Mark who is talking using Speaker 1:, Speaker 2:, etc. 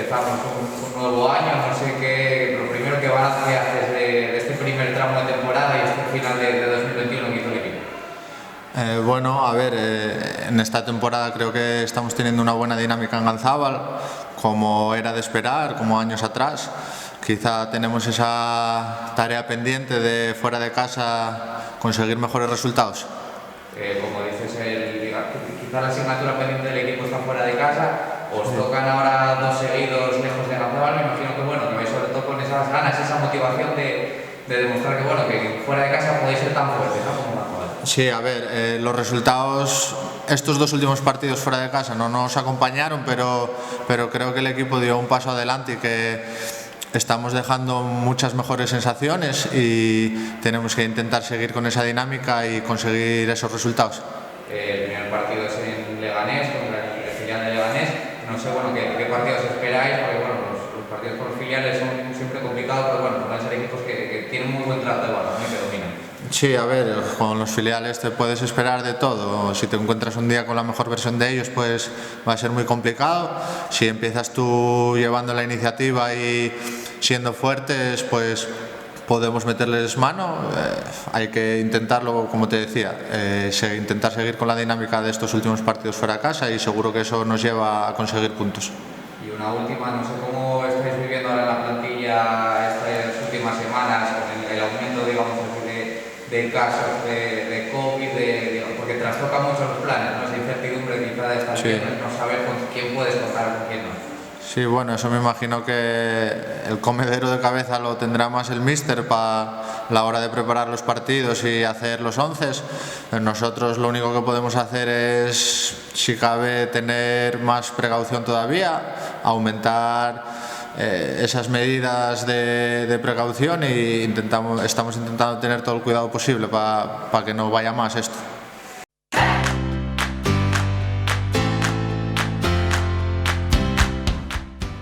Speaker 1: empezamos un nuevo año, no sé qué, lo primero que balance haces de este primer tramo de temporada y este final de 2021 que hizo el equipo.
Speaker 2: Bueno, a ver, en esta temporada creo que estamos teniendo una buena dinámica en Ganzábal, como era de esperar, como años atrás. Quizá tenemos esa tarea pendiente de fuera de casa conseguir mejores resultados.
Speaker 1: Como dices, quizá la asignatura pendiente del equipo está fuera de casa, os tocan ahora 2 seguidos lejos de Ganzábal, me imagino que bueno, que vais sobre todo con esas ganas, esa motivación de demostrar que bueno, que fuera de casa podéis ser tan fuertes, ¿no? Como Ganzábal.
Speaker 2: Sí, a ver, los resultados, estos 2 últimos partidos fuera de casa no nos acompañaron, pero creo que el equipo dio un paso adelante y que estamos dejando muchas mejores sensaciones y tenemos que intentar seguir con esa dinámica y conseguir esos resultados.
Speaker 1: El primer partido es en Leganés, contra el filial de Leganés. No sé bueno, qué partidos esperáis, porque bueno, los partidos con los filiales son siempre complicados, pero bueno, van a ser equipos que tienen muy buen trato de balón, ¿no? Y que dominan.
Speaker 2: Sí, a ver, con los filiales te puedes esperar de todo. Si te encuentras un día con la mejor versión de ellos, pues va a ser muy complicado. Si empiezas tú llevando la iniciativa y siendo fuertes, pues podemos meterles mano. Hay que intentarlo, como te decía, intentar seguir con la dinámica de estos últimos partidos fuera de casa y seguro que eso nos lleva a conseguir puntos.
Speaker 1: Y una última, no sé cómo estáis viviendo ahora en la plantilla estas últimas semanas con el aumento, digamos, de casos de COVID, porque trastoca mucho los planes, ¿no? Esa incertidumbre quizá de estas piernas, no saber con quién puedes contar, con quién no.
Speaker 2: Sí, bueno, eso me imagino que el comedero de cabeza lo tendrá más el míster para la hora de preparar los partidos y hacer los onces. Nosotros lo único que podemos hacer es, si cabe, tener más precaución todavía, aumentar esas medidas de precaución y estamos intentando tener todo el cuidado posible para que no vaya más esto.